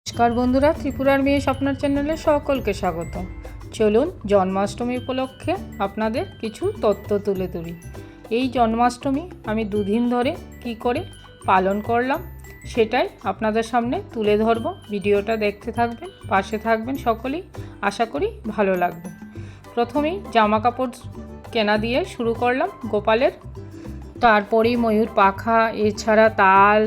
নমস্কার বন্ধুরা, ত্রিপুরার মেয়ে স্বপ্নার চ্যানেলে সকলকে স্বাগত। চলুন জন্মাষ্টমী উপলক্ষে আপনাদের কিছু তথ্য তুলে ধরি। এই জন্মাষ্টমী আমি দুদিন ধরে কি করে পালন করলাম সেটাই আপনাদের সামনে তুলে ধরব। ভিডিওটা দেখতে থাকবেন, পাশে থাকবেন সকলেই, আশা করি ভালো লাগবে। প্রথমেই জামা কাপড় কেনা দিয়ে শুরু করলাম গোপালের। তারপরেই ময়ূর পাখা, এছাড়া তাল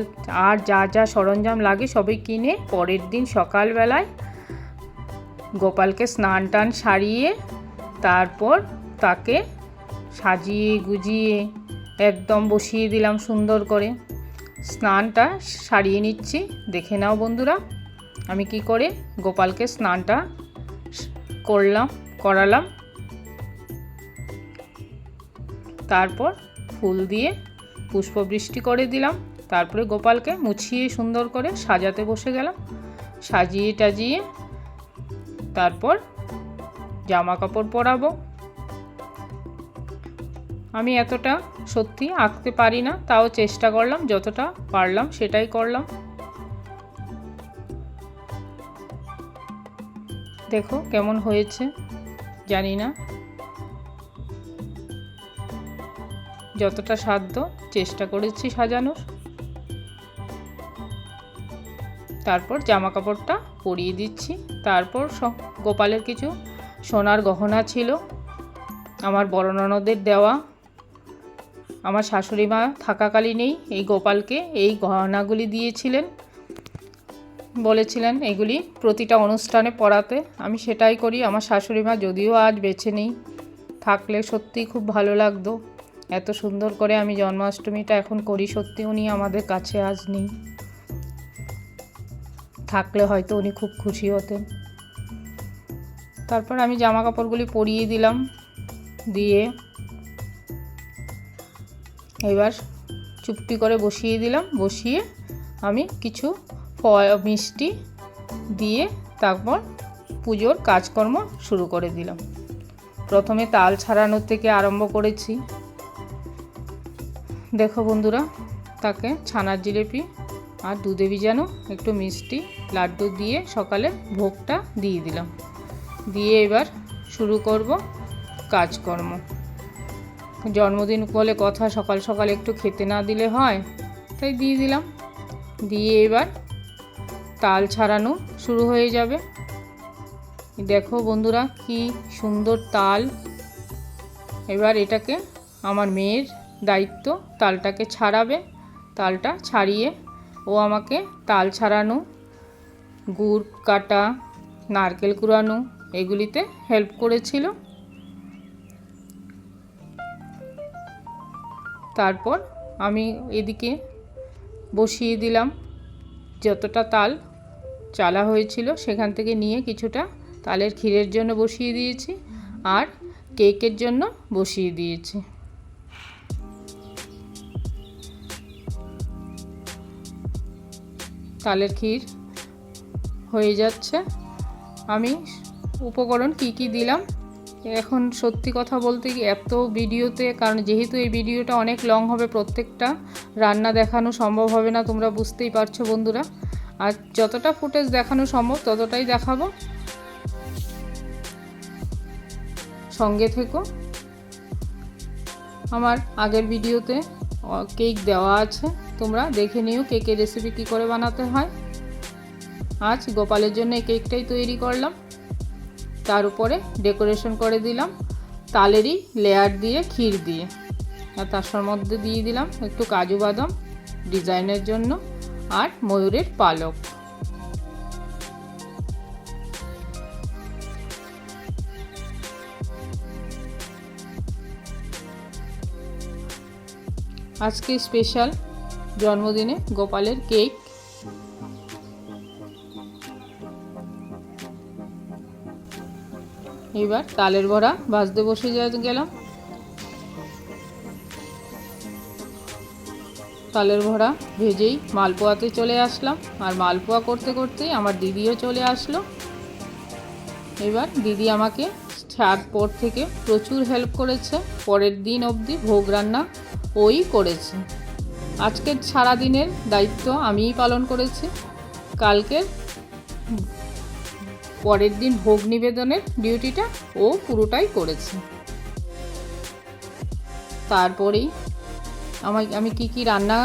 আর যা যা সরঞ্জাম লাগে সবই কিনে পরের দিন সকালবেলায় গোপালকে স্নান টান সারিয়ে তারপর তাকে সাজিয়ে গুজিয়ে একদম বসিয়ে দিলাম সুন্দর করে। স্নানটা সারিয়ে নিচ্ছি, দেখে নাও বন্ধুরা আমি কি করে গোপালকে স্নানটা করালাম। তারপর ফুল দিয়ে পুষ্পবৃষ্টি করে দিলাম। তারপরে গোপালকে মুছিয়ে সুন্দর করে সাজাতে বসে গেলাম। সাজিয়ে টাজিয়ে তারপর জামা কাপড় পরাবো। আমি এতটা সত্যি আঁকতে পারি না, তাও চেষ্টা করলাম, যতটা পারলাম সেটাই করলাম। দেখো কেমন হয়েছে জানি না, যতটা সাধ্য চেষ্টা করেছি সাজানোর। তারপর জামা কাপড়টা পরিয়ে দিচ্ছি। তারপর গোপালের কিছু সোনার গহনা ছিল আমার বড় ননদের দেওয়া। আমার শাশুড়ি মা থাকাকালীনেই এই গোপালকে এই গহনাগুলি দিয়েছিলেন, বলেছিলেন এগুলি প্রতিটা অনুষ্ঠানে পরাতে। আমি সেটাই করি। আমার শাশুড়ি মা যদিও আজ বেঁচে নেই, থাকলে সত্যিই খুব ভালো লাগতো। এত সুন্দর করে আমি জন্মাষ্টমীটা এখন করি, সত্যি উনি আমাদের কাছে আজ নেই, থাকলে হয়তো উনি খুব খুশি হতেন। তারপর আমি জামা কাপড়গুলি পরিয়ে দিলাম, দিয়ে এবার চুপটি করে বসিয়ে দিলাম। বসিয়ে আমি কিছু মিষ্টি দিয়ে তারপর পুজোর কাজকর্ম শুরু করে দিলাম। প্রথমে তাল ছাড়ানোর থেকে আরম্ভ করেছি। দেখো বন্ধুরা, তাকে ছানার জিলিপি আর দুধে ভিজানো একটু মিষ্টি লাড্ডু দিয়ে সকালে ভোগটা দিয়ে দিলাম। দিয়ে এবার শুরু করব কাজকর্ম। জন্মদিন বলে কথা, সকাল সকাল একটু খেতে না দিলে হয়, তাই দিয়ে দিলাম। দিয়ে এবার তাল ছাড়ানো শুরু হয়ে যাবে। দেখো বন্ধুরা কি সুন্দর তাল। এবার এটাকে আমার মেয়ের দায়িত্ব, তালটাকে ছাড়াবে। তালটা ছাড়িয়ে ও আমাকে তাল ছাড়ানো, গুড় কাটা, নারকেল কুড়ানো এগুলিতে হেল্প করেছিল। তারপর আমি এদিকে বসিয়ে দিলাম। যতটা তাল চালা হয়েছিল সেখান থেকে নিয়ে কিছুটা তালের ক্ষীরের জন্য বসিয়ে দিয়েছি আর কেকের জন্য বসিয়ে দিয়েছি। তালের ক্ষীর হয়ে যাচ্ছে। আমি উপকরণ কি কি দিলাম এখন সত্যি কথা বলতে এত ভিডিওতে, কারণ যেহেতু এই ভিডিওটা অনেক লং হবে, প্রত্যেকটা রান্না দেখানো সম্ভব হবে না, তোমরা বুঝতেই পারছো বন্ধুরা। আর যতটা ফুটেজ দেখানো সম্ভব ততটাই দেখাবো, সঙ্গে থেকো। আমার আগের ভিডিওতে কেক দেওয়া আছে, তোমরা দেখে নিও কেকের রেসিপি কী করে বানাতে হয়। আজ গোপালের জন্য এই কেকটাই তৈরি করলাম। তার উপরে ডেকোরেশন করে দিলাম তালেরই লেয়ার দিয়ে, ক্ষীর দিয়ে, আর তার মধ্যে দিয়ে দিলাম একটু কাজু বাদাম ডিজাইনের জন্য আর ময়ূরের পালক। আজকে স্পেশাল জন্মদিনে গোপালের কেক। এবার তালের বড়া ভাজতে বসে গেলাম। তালের বড়া ভেজেই মালপোয়াতে চলে আসলাম, আর মালপোয়া করতে করতেই আমার দিদিও চলে আসলো। এবার দিদি আমাকে পর থেকে প্রচুর হেল্প করেছে। পরের দিন অবধি ভোগ রান্না ওই করেছে। আজকের সারাদিনের দায়িত্ব আমিই পালন করেছি। কালকের পরের দিন ভোগ নিবেদনের ডিউটিটা ও পুরোটাই করেছে। তারপরেই আমি কি কি রান্না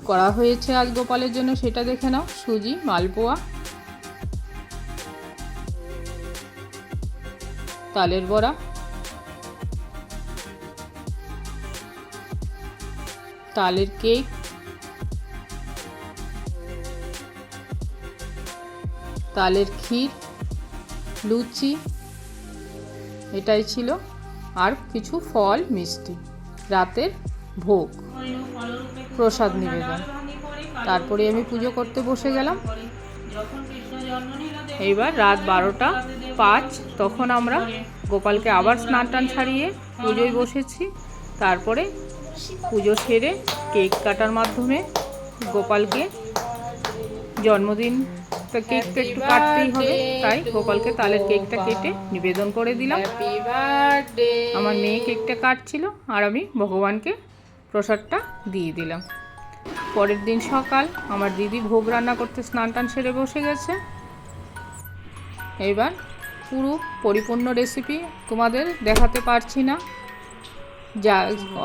করা হয়েছে আজ গোপালের জন্য সেটা দেখে নাও। সুজি, মালপোয়া, তালের বড়া, তালের কেক, তালের ক্ষীর, লুচি, এটাই ছিল। আর কিছু ফল মিষ্টি, রাতের ভোগ, প্রসাদ নিবেদন। তারপরে আমি পুজো করতে বসে গেলাম। এইবার রাত 12:05, তখন আমরা গোপালকে আবার স্নান টান ছাড়িয়ে পুজোয় বসেছি। তারপরে পুজো সেরে কেক কাটার মাধ্যমে গোপালকে জন্মদিন, কেকটা একটু কাটতেই হবে, তাই গোপালকে তালের কেকটা কেটে নিবেদন করে দিলাম। আমার মেয়ে কেকটা কাটছিল আর আমি ভগবানকে প্রসাদটা দিয়ে দিলাম। পরের দিন সকাল আমার দিদি ভোগ রান্না করতে স্নান টান সেরে বসে গেছে। এবার পুরো পরিপূর্ণ রেসিপি তোমাদের দেখাতে পারছি না, যা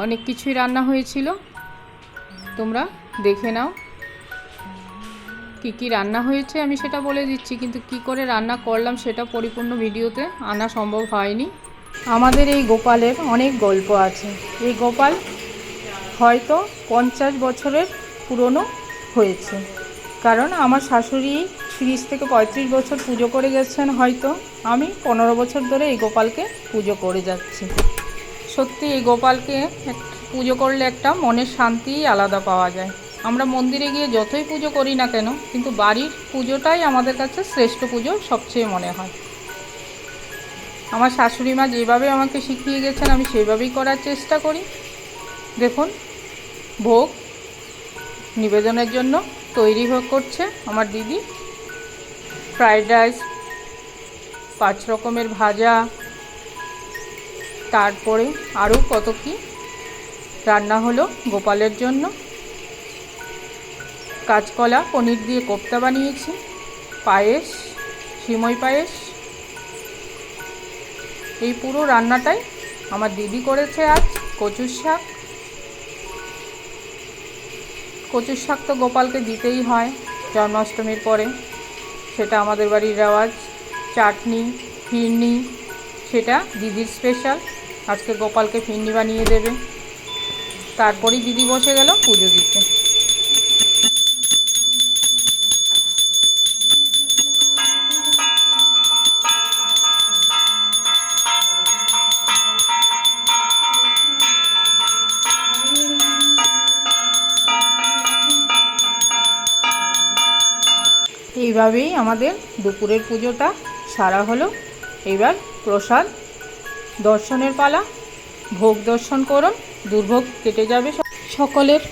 অনেক কিছুই রান্না হয়েছিল, তোমরা দেখে নাও। কি রান্না হয়েছে আমি সেটা বলে দিচ্ছি, কিন্তু কি করে রান্না করলাম সেটা পরিপূর্ণ ভিডিওতে আনা সম্ভব হয়নি। আমাদের এই গোপালের অনেক গল্প আছে। এই গোপাল হয়তো 50 বছরের পুরনো হয়েছে, কারণ আমার শাশুড়ি 30 থেকে 35 বছর পুজো করে গেছেন। হয়তো আমি 15 বছর ধরে এই গোপালকে পুজো করে যাচ্ছি। সত্যি এই গোপালকে পুজো করলে একটা মনের শান্তি আলাদা পাওয়া যায়। আমরা মন্দিরে গিয়ে যতই পুজো করি না কেন, কিন্তু বাড়ির পুজোটাই আমাদের কাছে শ্রেষ্ঠ পুজো সবচেয়ে মনে হয়। আমার শাশুড়ি মা যেভাবে আমাকে শিখিয়ে গেছেন আমি সেইভাবেই করার চেষ্টা করি। দেখুন, ভোগ নিবেদনের জন্য তৈরি করছে আমার দিদি। ফ্রাইড রাইস, 5 রকমের ভাজা, তারপরে আরও কত কি রান্না হলো গোপালের জন্য। কাঁচকলা পনির দিয়ে কোপ্তা বানিয়েছি, পায়েস, সিমই পায়েস। এই পুরো রান্নাটাই আমার দিদি করেছে। আজ কচুর শাক, কচুর শাক তো গোপালকে দিতেই হয় জন্মাষ্টমীর পরে, সেটা আমাদের বাড়ির রেওয়াজ। চাটনি, ফিরনি, সেটা দিদির স্পেশাল। আজকে গোপালকে ফিরনি বানিয়ে দেবে। তারপরেই দিদি বসে গেল পুজো দিতে। এইভাবেই আমাদের দুপুরের পুজোটা সারা হলো। এবার প্রসাদ দর্শনের পালা। ভোগ দর্শন করুন, দুর্ভোগ কেটে যাবে সকলের।